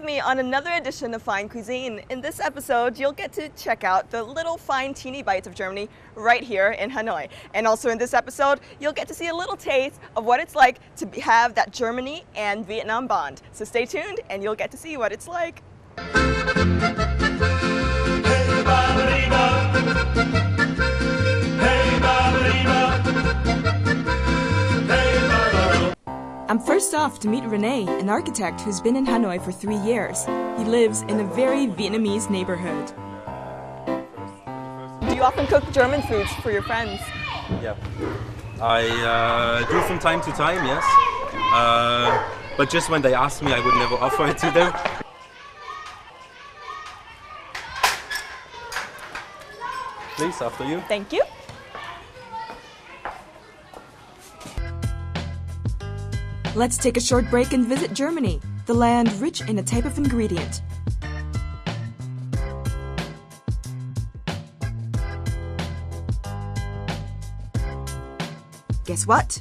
with me on another edition of Fine Cuisine. In this episode, you'll get to check out the little fine teeny bites of Germany right here in Hanoi. And also in this episode, you'll get to see a little taste of what it's like to have that Germany and Vietnam bond. So stay tuned and you'll get to see what it's like. I'm first off to meet Rene, an architect who's been in Hanoi for 3 years. He lives in a very Vietnamese neighborhood. Do you often cook German foods for your friends? Yeah, I do from time to time, yes. But just when they ask me, I would never offer it to them. Please, after you. Thank you. Let's take a short break and visit Germany, the land rich in a type of ingredient. Guess what?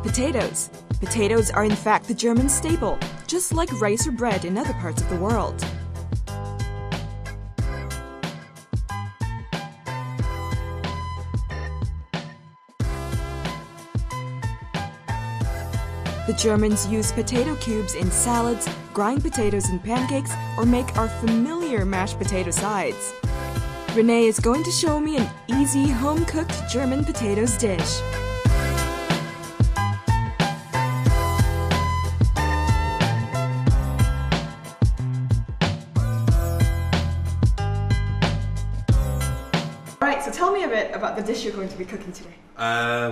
Potatoes. Potatoes are in fact the German staple, just like rice or bread in other parts of the world. The Germans use potato cubes in salads, grind potatoes in pancakes, or make our familiar mashed potato sides. Rene is going to show me an easy home-cooked German potatoes dish. Alright, so tell me a bit about the dish you're going to be cooking today.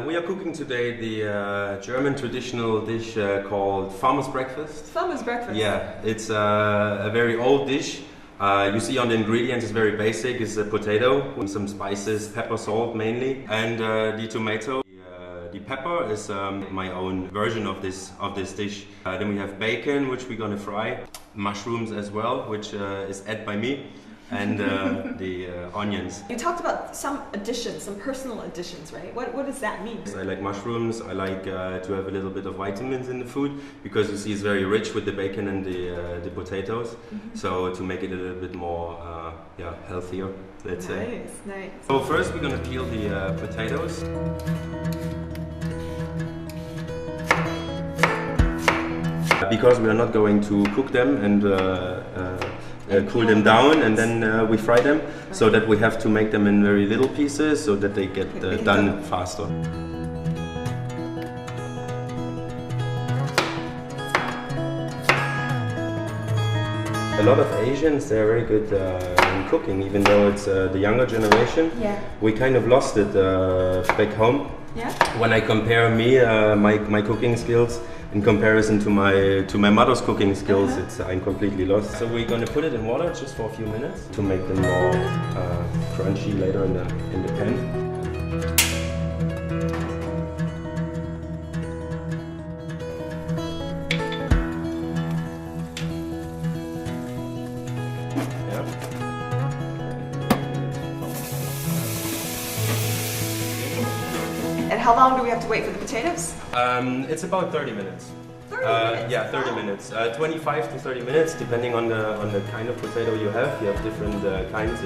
We are cooking today the German traditional dish called farmer's breakfast. Farmer's breakfast? Yeah, it's a very old dish. You see on the ingredients, it's very basic. It's a potato with some spices, pepper, salt mainly, and the tomato. The pepper is my own version of this dish. Then we have bacon, which we're gonna fry, mushrooms as well, which is added by me, and the onions. You talked about some additions, some personal additions, right? What does that mean? I like mushrooms. I like to have a little bit of vitamins in the food because you see it's very rich with the bacon and the potatoes. Mm-hmm. So to make it a little bit more healthier, let's say. Nice. So first we're gonna peel the potatoes. Because we are not going to cook them and cool them down and then we fry them, so that we have to make them in very little pieces so that they get done faster. A lot of Asians, they're very good in cooking, even though it's the younger generation. Yeah. We kind of lost it back home. Yeah. When I compare my cooking skills in comparison to my mother's cooking skills, I'm completely lost. So we're gonna put it in water just for a few minutes to make them more crunchy later in the pan. And how long do we have to wait for the potatoes? It's about 30 minutes. 30 minutes? Yeah, 30 minutes. 25 to 30 minutes, depending on the kind of potato you have. You have different kinds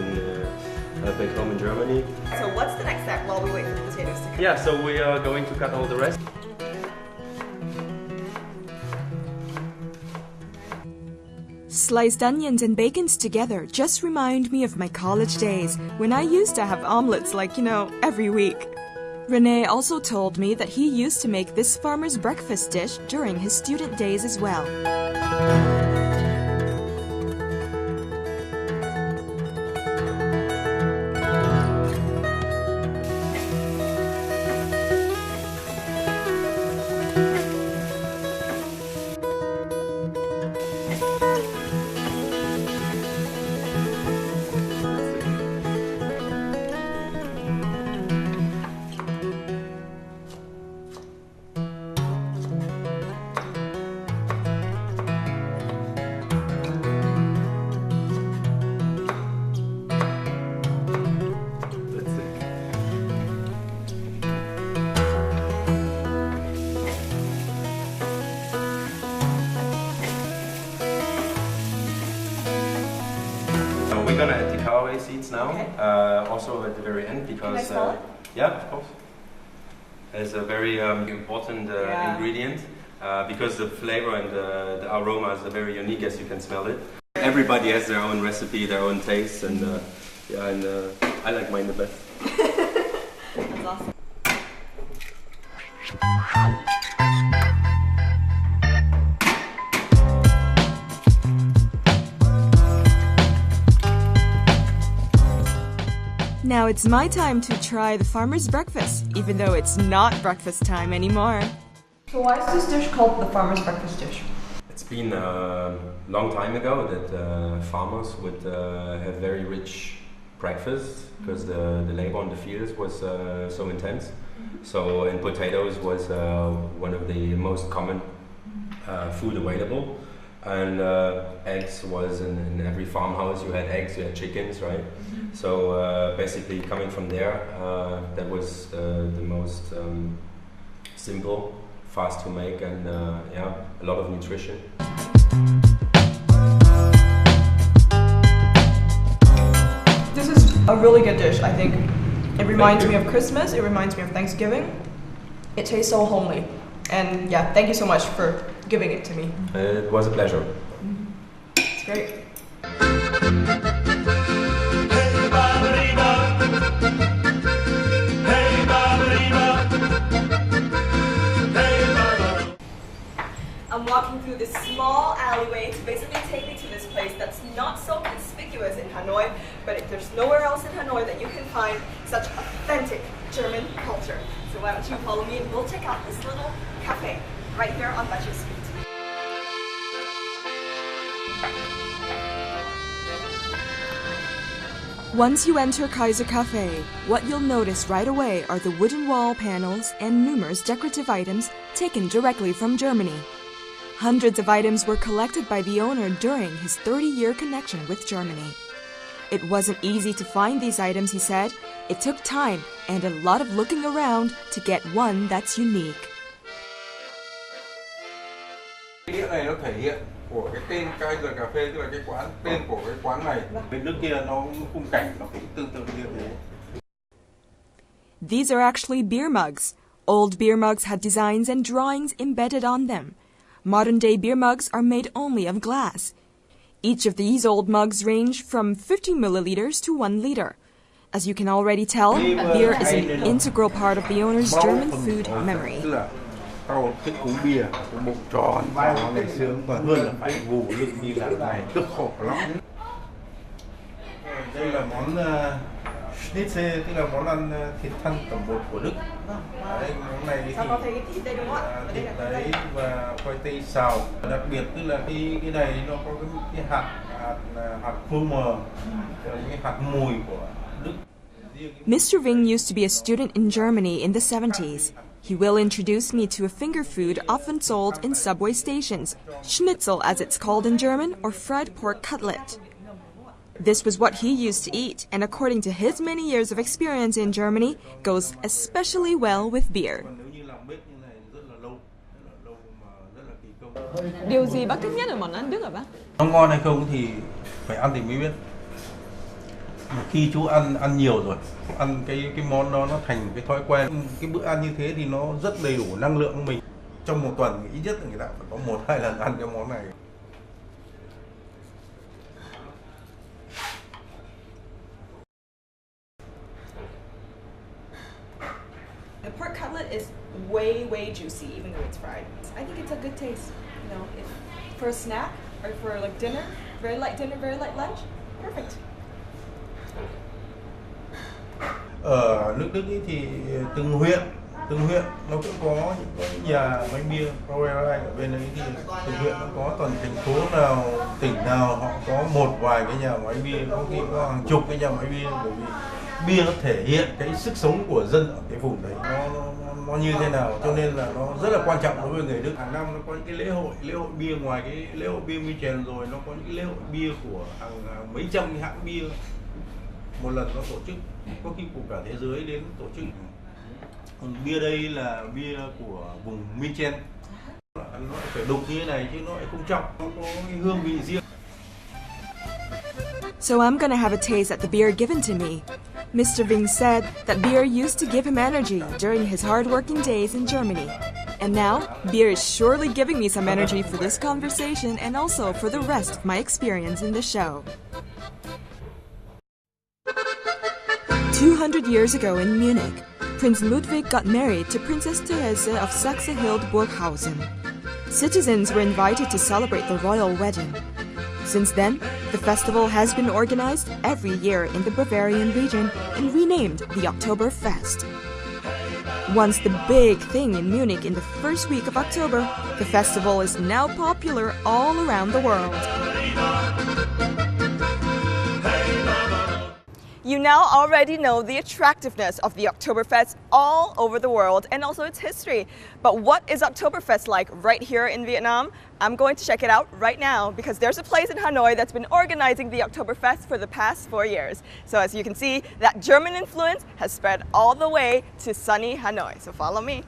back home in Germany. So what's the next step while we wait for the potatoes to cook? Yeah, so we are going to cut all the rest. Sliced onions and bacons together just remind me of my college days when I used to have omelets like, every week. Rene also told me that he used to make this farmer's breakfast dish during his student days as well. my seeds now. Okay. Also at the very end because Can I smell it? yeah, of course. It's a very important ingredient because the flavor and the aroma is very unique, as you can smell it. Everybody has their own recipe, their own taste, and I like mine the best. That's awesome. Now it's my time to try the farmer's breakfast, even though it's not breakfast time anymore. So why is this dish called the farmer's breakfast dish? It's been a long time ago that farmers would have very rich breakfast because the labor on the fields was so intense. So, and potatoes was one of the most common food available. And eggs was in every farmhouse. You had eggs, you had chickens, right? So basically, coming from there, that was the most simple, fast to make, and yeah, a lot of nutrition. This is a really good dish. I think it reminds me of Christmas. It reminds me of Thanksgiving. It tastes so homely, and yeah, thank you so much for giving it to me. It was a pleasure. It's great. I'm walking through this small alleyway to basically take me to this place that's not so conspicuous in Hanoi, but there's nowhere else in Hanoi that you can find such authentic German culture. So why don't you follow me and we'll check out this little cafe right here on Butcher Street. Once you enter Kaiser Cafe, what you'll notice right away are the wooden wall panels and numerous decorative items taken directly from Germany. Hundreds of items were collected by the owner during his 30-year connection with Germany. It wasn't easy to find these items, he said. It took time and a lot of looking around to get one that's unique. Đĩa này nó thể hiện của cái tên Kaiser Cà Phê, tức là cái quán, tên của cái quán này. Bên nước kia nó khung cảnh nó cũng tương tự như thế. These are actually beer mugs. Old beer mugs had designs and drawings embedded on them. Modern-day beer mugs are made only of glass. Each of these old mugs range from 50 milliliters to 1 liter. As you can already tell, beer is an integral part of the owner's German food memory. Tao thích uống bia, uống bụng tròn, nó ngày xưa còn hơn là phải ngủ lưng đi làm này, tức khổ lắm. Đây là món Schnitzel, tức là món ăn thịt thăn tẩm bột của Đức. Đấy, món này thì thịt đấy và khoai tây xào. Đặc biệt tức là cái này nó có cái hạt phô mờ, cái hạt mùi của Đức. Mr. Ving used to be a student in Germany in the 70s. He will introduce me to a finger food often sold in subway stations, Schnitzel as it's called in German, or fried pork cutlet. This was what he used to eat, and according to his many years of experience in Germany, goes especially well with beer. Điều gì bác thích nhất ở món ăn Đức hả bác? Nó ngon hay không thì phải ăn thì mới biết. Khi chú ăn nhiều rồi, ăn cái món đó nó thành cái thói quen. Cái bữa ăn như thế thì nó rất đầy đủ năng lượng của mình. Trong một tuần ít nhất là người ta phải có 1-2 lần ăn cái món này. The pork cutlet is way juicy, even though it's fried. I think it's a good taste. You know, for a snack or for like dinner, very light lunch, perfect. Ở nước Đức ấy thì từng huyện nó cũng có những cái nhà bánh bia Brauerei ở bên ấy thì từng huyện nó có, toàn thành phố nào, tỉnh nào họ có một vài cái nhà máy bia, có khi có hàng chục cái nhà máy bia, bởi vì bia nó thể hiện cái sức sống của dân ở cái vùng đấy, nó như thế nào, cho nên là nó rất là quan trọng đối với người Đức. Hàng năm nó có những cái lễ hội bia, ngoài cái lễ hội bia München rồi nó có những cái lễ hội bia của hàng mấy trăm cái hãng bia một lần nó tổ chức, có khi của cả thế giới đến tổ chức. Còn bia đây là bia của vùng München, nó phải đục như thế này chứ nó lại không trong, nó có cái hương vị riêng. So I'm gonna have a taste at the beer given to me. Mr. Ving said that beer used to give him energy during his hard-working days in Germany. And now, beer is surely giving me some energy for this conversation and also for the rest of my experience in the show. 200 years ago in Munich, Prince Ludwig got married to Princess Therese of Saxe-Hildburghausen. Citizens were invited to celebrate the royal wedding. Since then, the festival has been organized every year in the Bavarian region and renamed the Oktoberfest. Once the big thing in Munich in the first week of October, the festival is now popular all around the world. You now already know the attractiveness of the Oktoberfest all over the world and also its history. But what is Oktoberfest like right here in Vietnam? I'm going to check it out right now because there's a place in Hanoi that's been organizing the Oktoberfest for the past 4 years. So as you can see, that German influence has spread all the way to sunny Hanoi. So follow me.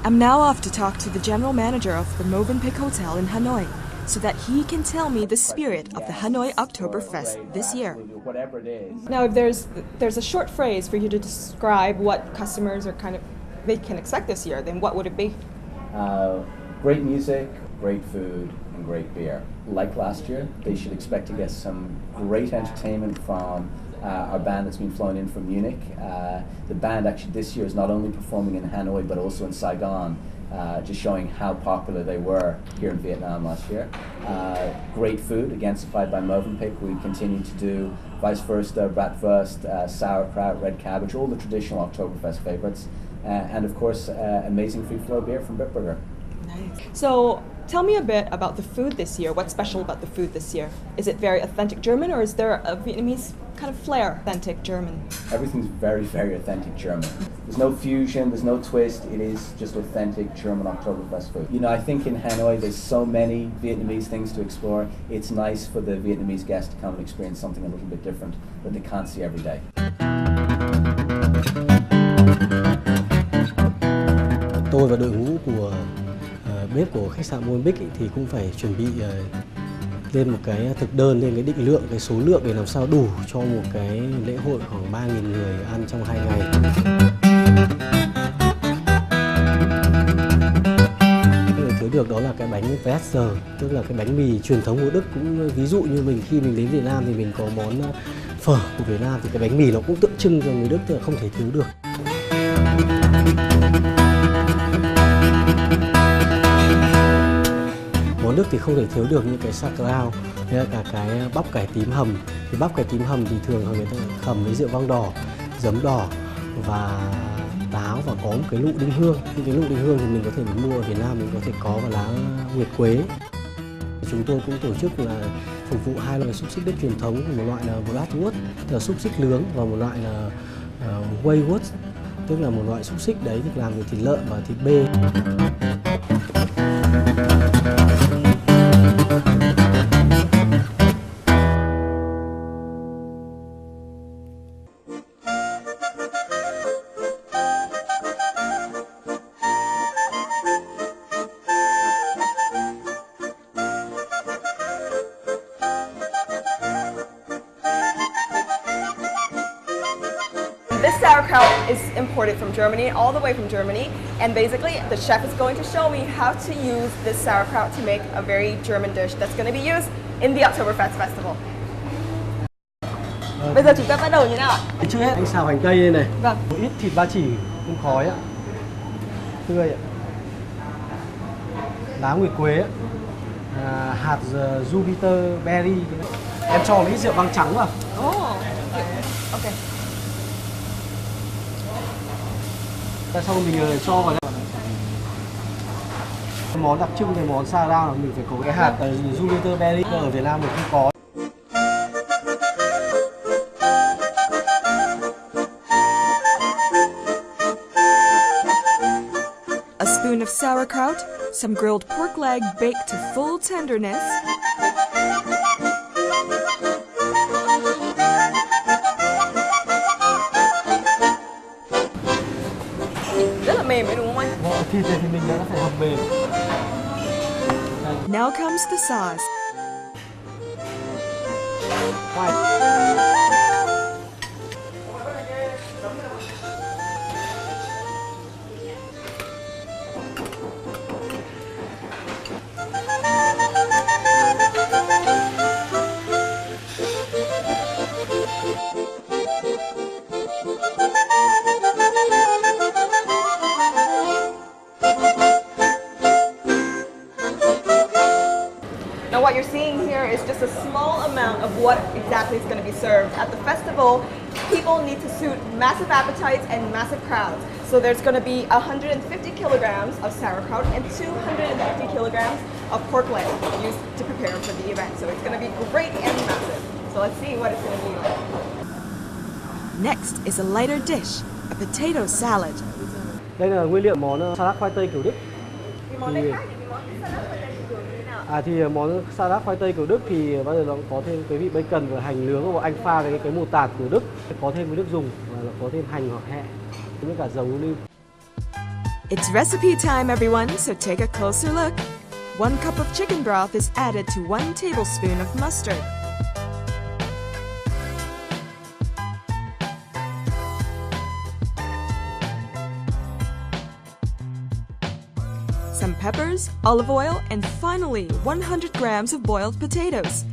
I'm now off to talk to the general manager of the Movenpick Hotel in Hanoi, so that he can tell me the spirit of the Hanoi Oktoberfest this year. Now, if there's a short phrase for you to describe what customers are they can expect this year, then what would it be? Great music, great food, and great beer. Like last year, they should expect to get some great entertainment from our band that's been flown in from Munich. The band actually this year is not only performing in Hanoi but also in Saigon, just showing how popular they were here in Vietnam last year. Great food, again supplied by Movenpick. We continue to do vice versa, bratwurst, sauerkraut, red cabbage, all the traditional Oktoberfest favorites. And of course, amazing free flow beer from Bitburger. Nice. So tell me a bit about the food this year. What's special about the food this year? Is it very authentic German or is there a Vietnamese kind of flair, authentic German? Everything's very, very authentic German. There's no fusion, there's no twist, it is just authentic German Oktoberfest food. You know, I think in Hanoi there's so many Vietnamese things to explore. It's nice for the Vietnamese guest to come and experience something a little bit different that they can't see every day. Tôi và đội ngũ của bếp của khách sạn Movenpick thì cũng phải chuẩn bị lên một cái thực đơn, lên cái định lượng, cái số lượng để làm sao đủ cho một cái lễ hội khoảng 3.000 người ăn trong 2 ngày. Thiếu được đó là cái bánh Brezel, tức là cái bánh mì truyền thống của Đức. Cũng ví dụ như mình khi mình đến Việt Nam thì mình có món phở của Việt Nam thì cái bánh mì nó cũng tượng trưng cho người Đức, tức là không thể thiếu được. Món Đức thì không thể thiếu được những cái sauerkraut, hay là cả cái bắp cải tím hầm. Thì bắp cải tím hầm thì thường người ta hầm với rượu vang đỏ, giấm đỏ và táo và có một cái lụ đinh hương. Những cái lụ đinh hương thì mình có thể mua ở Việt Nam, mình có thể có vào lá nguyệt quế. Chúng tôi cũng tổ chức là phục vụ 2 loại xúc xích Đức truyền thống, một loại là bratwurst, tức là xúc xích nướng, và một loại là weihwurst, tức là một loại xúc xích đấy được làm từ thịt lợn và thịt bê. This sauerkraut is imported from Germany, all the way from Germany, and basically the chef is going to show me how to use this sauerkraut to make a very German dish that's going to be used in the Oktoberfest festival. Bây giờ chúng ta bắt đầu như nào ạ? Trước hết anh xào hành tây lên này. Vâng. Một ít thịt ba chỉ không khói ạ, tươi ạ, lá nguyệt quế ạ, hạt Jupiter berry. Em cho một ít rượu vang trắng vào. Oh, okay. Sau mình cho vào đây. Món đặc trưng về món sauerkraut là mình phải có cái hạt Jupiter berry, ở Việt Nam mình không có. A spoon of sauerkraut, some grilled pork leg baked to full tenderness, rất là mềm đấy đúng không anh? Thịt này thì mình đã phải hầm mềm. Now comes the sauce. Now what you're seeing here is just a small amount of what exactly is going to be served. At the festival, people need to suit massive appetites and massive crowds. So there's going to be 150 kilograms of sauerkraut and 250 kilograms of pork leg used to prepare for the event. So it's going to be great and massive. So let's see what it's going to be like. Next is a lighter dish, a potato salad. Đây là nguyên liệu món salad khoai tây kiểu Đức. Thì món salad khoai tây kiểu Đức thì bao giờ nó có thêm cái vị bacon và hành nướng, và anh pha với cái mù tạt của Đức, có thêm cái nước dùng và có thêm hành hoặc hẹ với cả dầu ô liu. It's recipe time, everyone, so take a closer look. 1 cup of chicken broth is added to 1 tablespoon of mustard. Some peppers, olive oil, and finally 100 grams of boiled potatoes.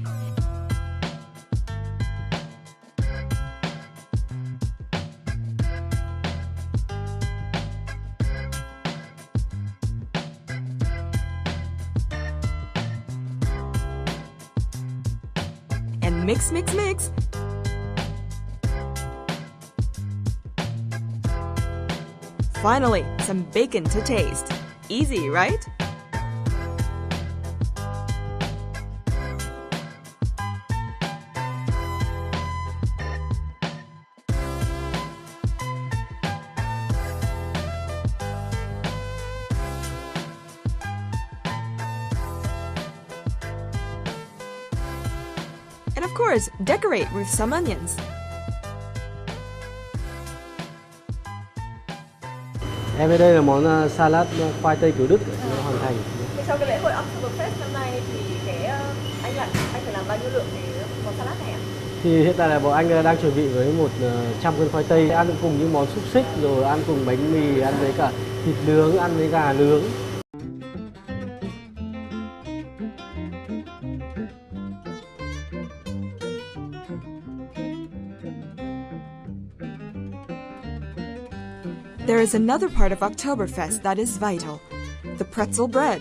And mix, mix, mix. Finally, some bacon to taste. Easy, right? And of course, decorate with some onions. Em thấy đây là món salad khoai tây kiểu Đức đã hoàn thành. Trong cái lễ hội Oktoberfest năm nay thì anh phải làm bao nhiêu lượng để món salad này ạ? Thì hiện tại là bọn anh đang chuẩn bị với 100 cân khoai tây, ăn cùng những món xúc xích, rồi ăn cùng bánh mì, ăn với cả thịt nướng, ăn với gà nướng. There is another part of Oktoberfest that is vital, the pretzel bread.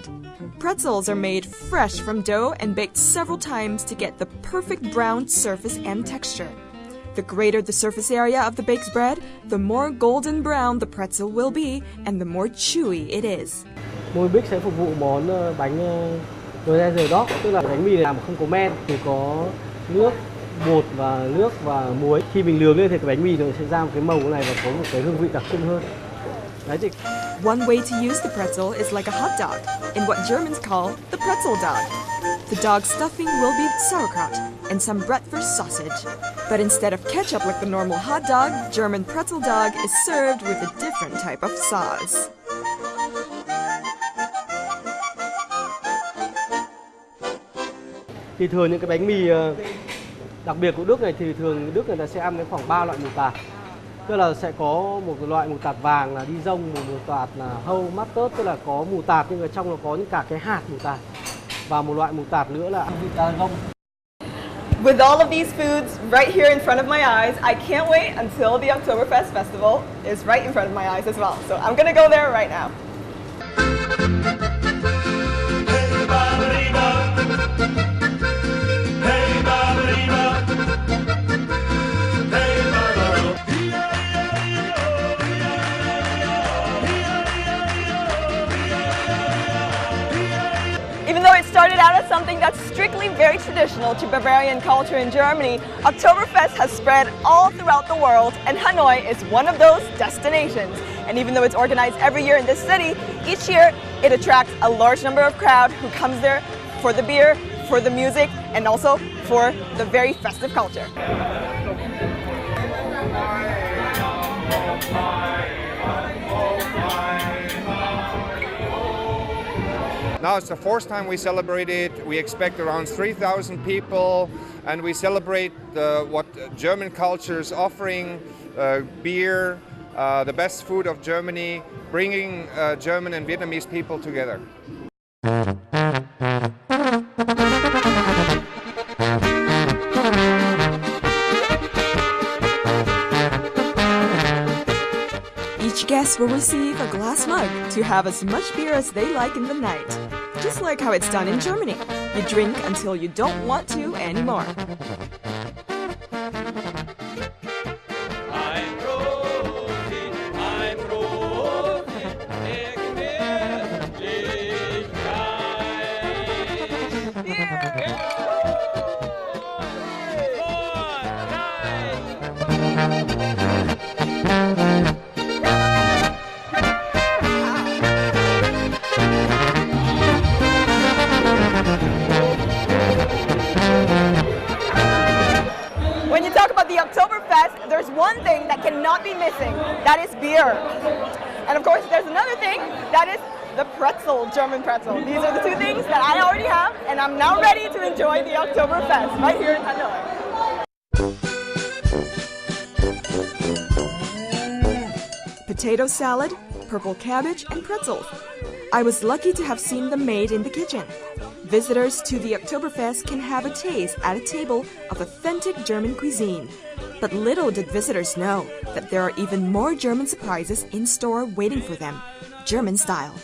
Pretzels are made fresh from dough and baked several times to get the perfect browned surface and texture. The greater the surface area of the baked bread, the more golden brown the pretzel will be and the more chewy it is. Môi Big sẽ phục vụ món bánh Royal Dog, tức là bánh mì này làm không có men, thì có nước, bột và nước và muối. Khi mình nướng lên thì cái bánh mì nó sẽ ra một cái màu này và có một cái hương vị đặc trưng hơn. Đấy thì One way to use the pretzel is like a hot dog, in what Germans call the pretzel dog. The dog stuffing will be sauerkraut and some bratwurst sausage. But instead of ketchup like the normal hot dog, German pretzel dog is served with a different type of sauce. thì thường những cái bánh mì đặc biệt của Đức này thì thường Đức người ta sẽ ăn cái khoảng 3 loại mù tạt. Tức là sẽ có một loại mù tạt vàng là đi rông, một mù tạt là hâu mustard, tức là có mù tạt nhưng mà trong nó có những cả cái hạt mù tạt, và một loại mù tạt nữa là rông. With all of these foods right here in front of my eyes, I can't wait until the Oktoberfest festival is right in front of my eyes as well. So I'm gonna go there right now. Even though it started out as something that's strictly very traditional to Bavarian culture in Germany, Oktoberfest has spread all throughout the world, and Hanoi is one of those destinations. And even though it's organized every year in this city, each year it attracts a large number of crowd who comes there for the beer, for the music, and also for the very festive culture. Now it's the fourth time we celebrate it. We expect around 3,000 people, and we celebrate what German culture is offering, beer, the best food of Germany, bringing German and Vietnamese people together. Each guest will receive a glass mug to have as much beer as they like in the night. Just like how it's done in Germany. You drink until you don't want to anymore. When you talk about the Oktoberfest, there's one thing that cannot be missing. That is beer. And of course, there's another thing. That is the pretzel, German pretzel. These are the two things that I already have, and I'm now ready to enjoy the Oktoberfest right here in Hanoi. Potato salad, purple cabbage, and pretzels. I was lucky to have seen them made in the kitchen. Visitors to the Oktoberfest can have a taste at a table of authentic German cuisine. But little did visitors know that there are even more German surprises in store waiting for them, German style.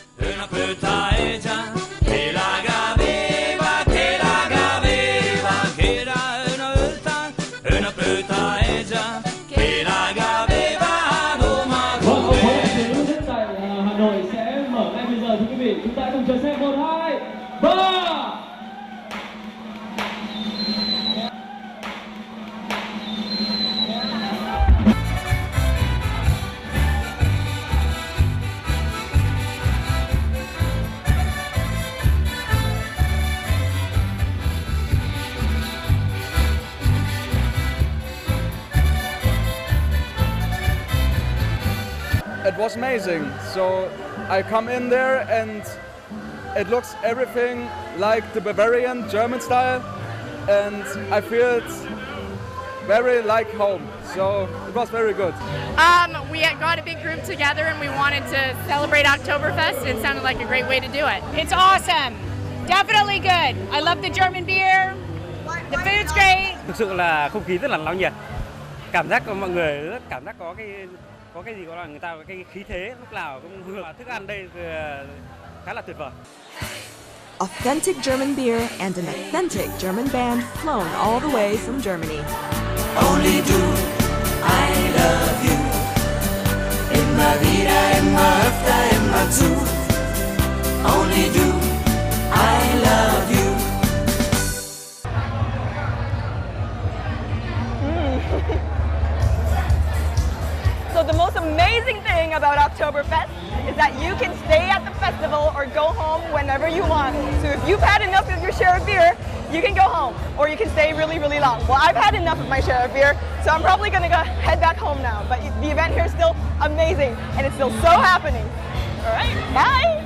It was amazing. So I come in there and it looks everything like the Bavarian German style, and I feel it very like home. So it was very good. We had got a big group together and we wanted to celebrate Oktoberfest. It sounded like a great way to do it. It's awesome. Definitely good. I love the German beer. The food's great. Thực sự là không khí rất là náo nhiệt. Cảm giác của mọi người rất cảm giác có cái gì gọi là người ta cái khí thế lúc nào cũng hương, thức ăn đây khá là tuyệt vời. Authentic German beer and an authentic German band flown all the way from Germany. Only do I love you. Immer wieder, immer öfter, immer zu. Only do I love you. So the most amazing thing about Oktoberfest is that you can stay at the festival or go home whenever you want. So if you've had enough of your share of beer, you can go home or you can stay really, really long. Well, I've had enough of my share of beer, so I'm probably going to go head back home now. But the event here is still amazing and it's still so happening. All right, bye.